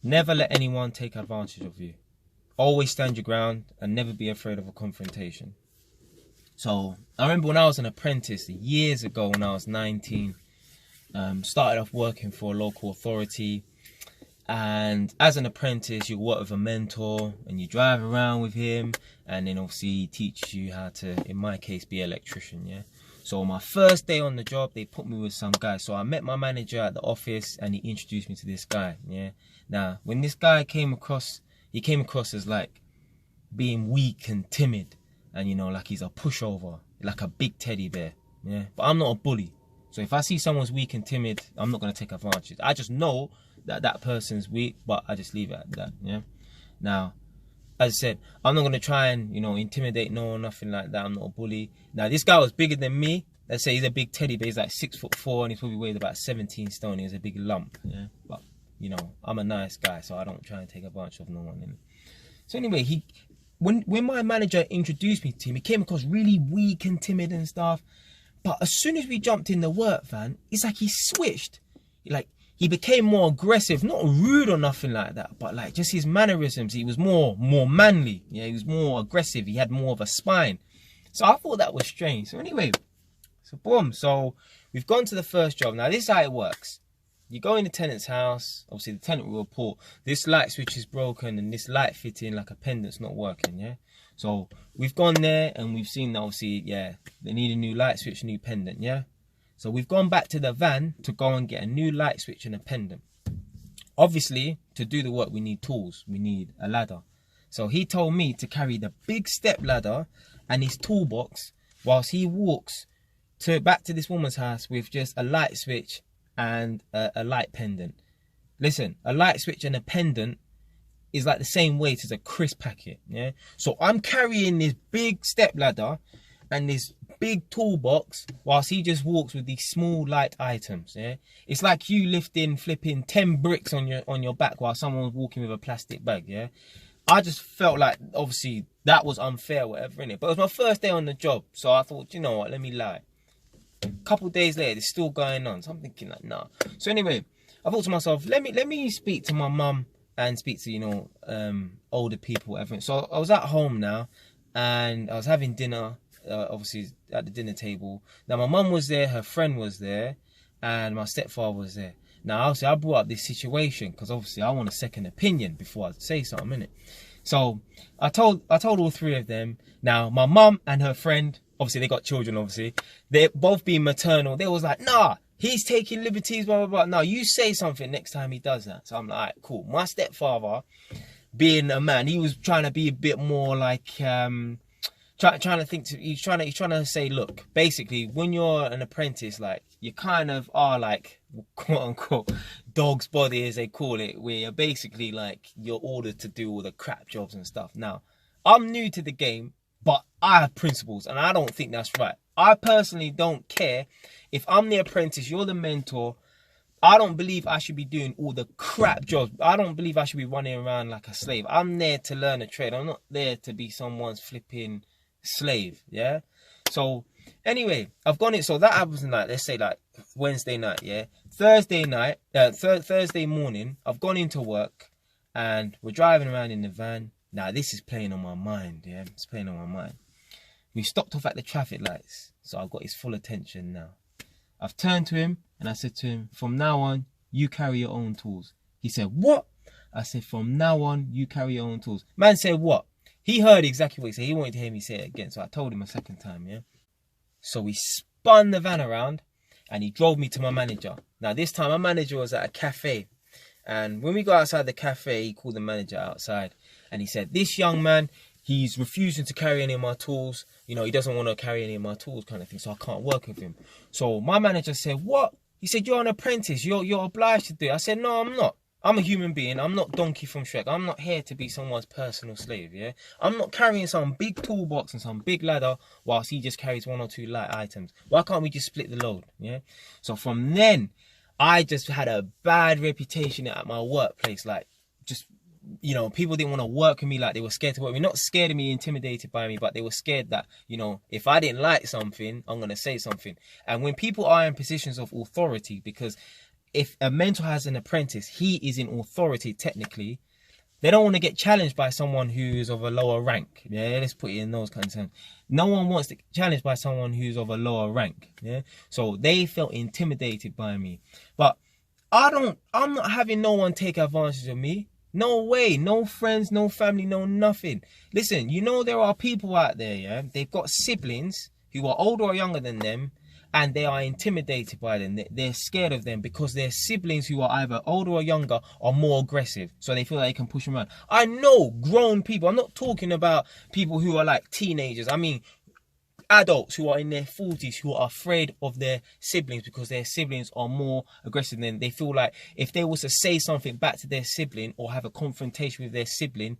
Never let anyone take advantage of you. Always stand your ground and never be afraid of a confrontation. So I remember when I was an apprentice years ago when I was 19, started off working for a local authority. And as an apprentice, you work with a mentor and you drive around with him, and then obviously he teaches you how to, in my case, be an electrician, yeah? So my first day on the job, they put me with some guy. So I met my manager at the office and he introduced me to this guy, yeah? Now, when this guy came across, he came across as like being weak and timid and, you know, like he's a pushover, like a big teddy bear, yeah? But I'm not a bully. So if I see someone's weak and timid, I'm not going to take advantage. I just know that that person's weak, but I just leave it at that, yeah? Now, as I said, I'm not going to try and, you know, intimidate no one, nothing like that. I'm not a bully. Now, this guy was bigger than me. Let's say he's a big teddy bear. He's like 6'4" and he's probably weighed about 17 stone. He was a big lump, yeah? But, you know, I'm a nice guy, so I don't try and take advantage of no one. Innit? So anyway, when my manager introduced me to him, he came across really weak and timid and stuff. But as soon as we jumped in the work van, it's like he switched. Like, he became more aggressive, not rude or nothing like that, but like just his mannerisms, he was more manly. Yeah, he was more aggressive. He had more of a spine. So I thought that was strange. So anyway, so boom. So we've gone to the first job. Now this is how it works. You go in the tenant's house. Obviously the tenant will report this light switch is broken and this light fitting, like a pendant's not working. Yeah. So we've gone there and we've seen obviously, yeah, they need a new light switch, new pendant. Yeah. So we've gone back to the van to go and get a new light switch and a pendant. Obviously, to do the work, we need tools. We need a ladder. So he told me to carry the big step ladder and his toolbox whilst he walks back to this woman's house with just a light switch and a light pendant. Listen, a light switch and a pendant is like the same weight as a crisp packet. Yeah. So I'm carrying this big step ladder and this big toolbox whilst he just walks with these small light items. Yeah, it's like you flipping 10 bricks on your back while someone's walking with a plastic bag. Yeah, I just felt like obviously that was unfair, whatever, innit? But it was my first day on the job, so I thought, you know what, let me lie. A couple days later, it's still going on, so I'm thinking like, nah. So anyway, I thought to myself, let me speak to my mum and speak to, you know, older people, whatever. So I was at home now and I was having dinner. Obviously at the dinner table. Now my mum was there, her friend was there, and my stepfather was there. Now obviously I brought up this situation because obviously I want a second opinion before I say something, innit? So I told all three of them. Now my mum and her friend, obviously they got children, obviously they're both being maternal. They was like, nah, he's taking liberties, blah blah blah. No, you say something next time he does that. So I'm like, all right, cool. My stepfather, being a man, he was trying to be a bit more like trying to think. He's trying to say, look, basically, when you're an apprentice, like you kind of are like quote unquote dog's body, as they call it, where you're basically like you're ordered to do all the crap jobs and stuff. Now, I'm new to the game, but I have principles, and I don't think that's right. I personally don't care if I'm the apprentice, you're the mentor. I don't believe I should be doing all the crap jobs. I don't believe I should be running around like a slave. I'm there to learn a trade. I'm not there to be someone's flipping slave. Yeah. So anyway, I've gone in. So that happens like, let's say like Wednesday night. Yeah. Thursday night, Thursday morning, I've gone into work and we're driving around in the van. Now this is playing on my mind. Yeah. It's playing on my mind. We stopped off at the traffic lights. So I've got his full attention now. I've turned to him and I said to him, from now on, you carry your own tools. He said, what? I said, from now on, you carry your own tools. Man said, what? He heard exactly what he said. He wanted to hear me say it again. So I told him a second time, yeah? So we spun the van around and he drove me to my manager. Now, this time, my manager was at a cafe. And when we got outside the cafe, he called the manager outside. And he said, this young man, he's refusing to carry any of my tools. You know, he doesn't want to carry any of my tools kind of thing. So I can't work with him. So my manager said, what? He said, you're an apprentice. You're obliged to do it. I said, no, I'm not. I'm a human being. I'm not Donkey from Shrek. I'm not here to be someone's personal slave, yeah? I'm not carrying some big toolbox and some big ladder whilst he just carries one or two light items. Why can't we just split the load, yeah? So from then, I just had a bad reputation at my workplace. Like, just, you know, people didn't want to work with me. Like, they were scared to work with me. Not scared of me, intimidated by me, but they were scared that, you know, if I didn't like something, I'm going to say something. And when people are in positions of authority, because if a mentor has an apprentice, he is in authority technically. They don't want to get challenged by someone who's of a lower rank. Yeah, let's put it in those kinds of terms. No one wants to get challenged by someone who's of a lower rank. Yeah, so they felt intimidated by me. But I'm not having no one take advantage of me. No way. No friends, no family, no nothing. Listen, you know there are people out there, yeah, they've got siblings who are older or younger than them, and they are intimidated by them. They're scared of them because their siblings who are either older or younger are more aggressive. So they feel like they can push them around. I know grown people. I'm not talking about people who are like teenagers. I mean adults who are in their 40s who are afraid of their siblings because their siblings are more aggressive than them. They feel like if they was to say something back to their sibling or have a confrontation with their sibling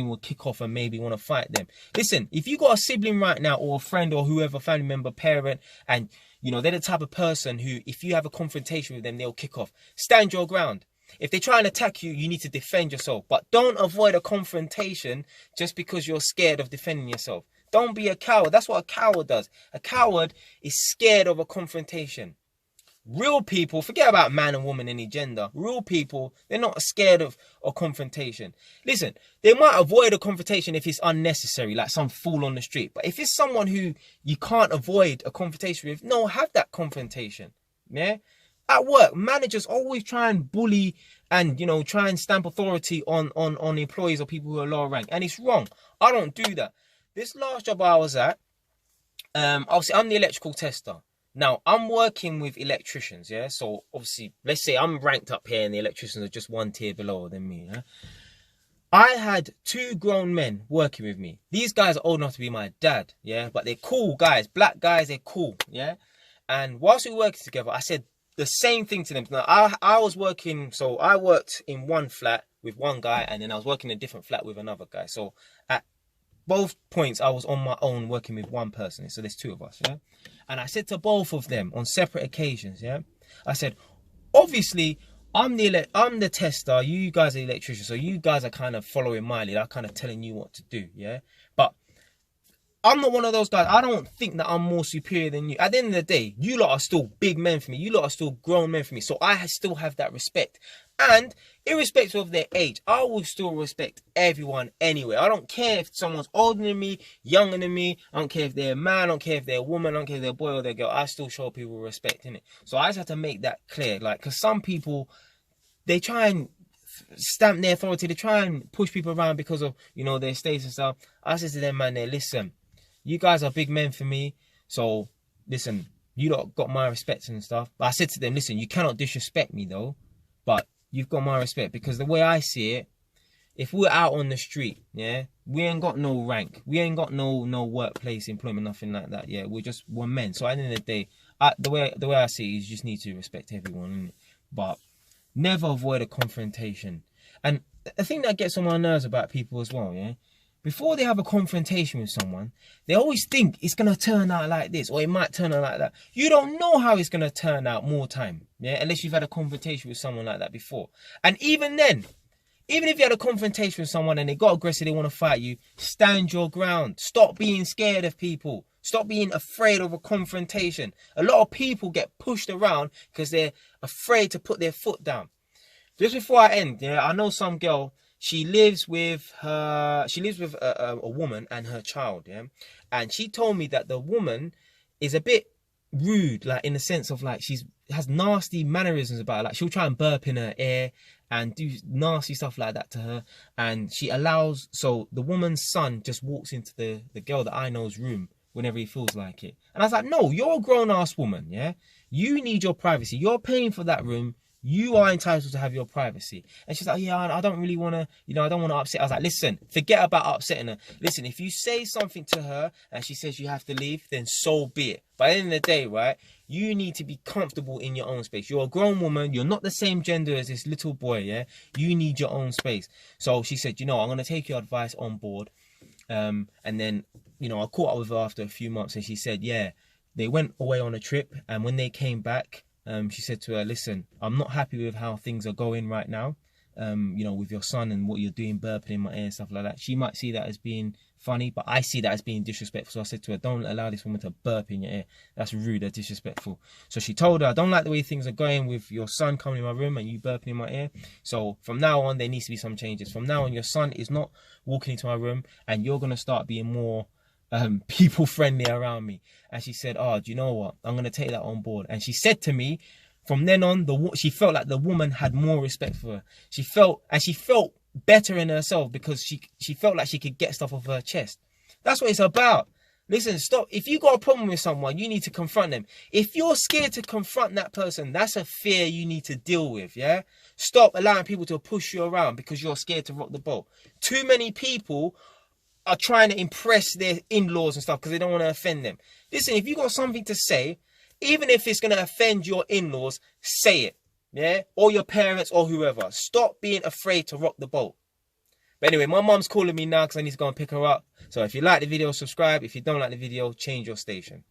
will kick off and maybe want to fight them. Listen, if you got a sibling right now or a friend or whoever, family member, parent, and you know they're the type of person who if you have a confrontation with them, they'll kick off. Stand your ground. If they try and attack you, you need to defend yourself. But don't avoid a confrontation just because you're scared of defending yourself. Don't be a coward. That's what a coward does. A coward is scared of a confrontation. Real people, forget about man and woman, any gender. Real people, they're not scared of a confrontation. Listen, they might avoid a confrontation if it's unnecessary, like some fool on the street. But if it's someone who you can't avoid a confrontation with, no, have that confrontation. Yeah? At work, managers always try and bully and, you know, try and stamp authority on employees or people who are lower rank. And it's wrong. I don't do that. This last job I was at, obviously I'm the electrical tester. Now, I'm working with electricians, yeah? So, obviously, let's say I'm ranked up here and the electricians are just one tier below than me, yeah? I had 2 grown men working with me. These guys are old enough to be my dad, yeah? But they're cool guys, black guys, they're cool, yeah? And whilst we were working together, I said the same thing to them. Now, I was working, so I worked in one flat with one guy and then I was working in a different flat with another guy. So, at both points I was on my own working with one person, so there's 2 of us, yeah. And I said to both of them on separate occasions, yeah, I said, obviously I'm the tester, you guys are the electrician, so you guys are kind of following my lead, I'm kind of telling you what to do, yeah. But I'm not one of those guys. I don't think that I'm more superior than you. At the end of the day, you lot are still big men for me. You lot are still grown men for me. So I still have that respect. And irrespective of their age, I will still respect everyone anyway. I don't care if someone's older than me, younger than me. I don't care if they're a man. I don't care if they're a woman. I don't care if they're a boy or they're a girl. I still show people respect, innit? So I just have to make that clear. Like, because some people, they try and stamp their authority. They try and push people around because of, you know, their status and stuff. I said to them, man, listen, you guys are big men for me. So, listen, you lot got my respect and stuff. But I said to them, listen, you cannot disrespect me though. But you've got my respect. Because the way I see it, if we're out on the street, yeah, we ain't got no rank. We ain't got no workplace employment, nothing like that. Yeah, we're men. So at the end of the day, the way I see it is you just need to respect everyone, innit? But never avoid a confrontation. And the thing that gets on my nerves about people as well, yeah, before they have a confrontation with someone, they always think it's going to turn out like this or it might turn out like that. You don't know how it's going to turn out more time, yeah, unless you've had a confrontation with someone like that before. And even then, even if you had a confrontation with someone and they got aggressive, they want to fight you, stand your ground. Stop being scared of people. Stop being afraid of a confrontation. A lot of people get pushed around because they're afraid to put their foot down. Just before I end, yeah, I know some girl, she lives with a woman and her child, yeah? And she told me that the woman is a bit rude, like in the sense of like has nasty mannerisms about her. Like she'll try and burp in her ear and do nasty stuff like that to her. And she allows, so the woman's son just walks into the girl that I know's room whenever he feels like it. And I was like, no, you're a grown-ass woman, yeah? You need your privacy. You're paying for that room. You are entitled to have your privacy. And she's like, yeah, I don't really want to, you know, I don't want to upset. I was like, listen, forget about upsetting her. Listen, if you say something to her and she says you have to leave, then so be it. But at the end of the day, right, you need to be comfortable in your own space. You're a grown woman. You're not the same gender as this little boy, yeah? You need your own space. So she said, you know, I'm going to take your advice on board. And then, you know, I caught up with her after a few months and she said, yeah, they went away on a trip. And when they came back, she said to her, listen, I'm not happy with how things are going right now. you know, with your son and what you're doing, burping in my ear and stuff like that. She might see that as being funny, but I see that as being disrespectful. So I said to her, don't allow this woman to burp in your ear. That's rude, that's disrespectful. So she told her, I don't like the way things are going with your son coming in my room and you burping in my ear. So from now on, there needs to be some changes. From now on, your son is not walking into my room and you're going to start being more people friendly around me. And she said, oh, do you know what? I'm going to take that on board. And she said to me, from then on, she felt like the woman had more respect for her. She felt better in herself because she felt like she could get stuff off her chest. That's what it's about. Listen, stop. If you got a problem with someone, you need to confront them. If you're scared to confront that person, that's a fear you need to deal with, yeah? Stop allowing people to push you around because you're scared to rock the boat. Too many people are trying to impress their in-laws and stuff because they don't want to offend them. Listen, if you got something to say, even if it's going to offend your in-laws, say it, yeah? Or your parents or whoever. Stop being afraid to rock the boat. But anyway, my mum's calling me now because I need to go and pick her up. So if you like the video, subscribe. If you don't like the video, change your station.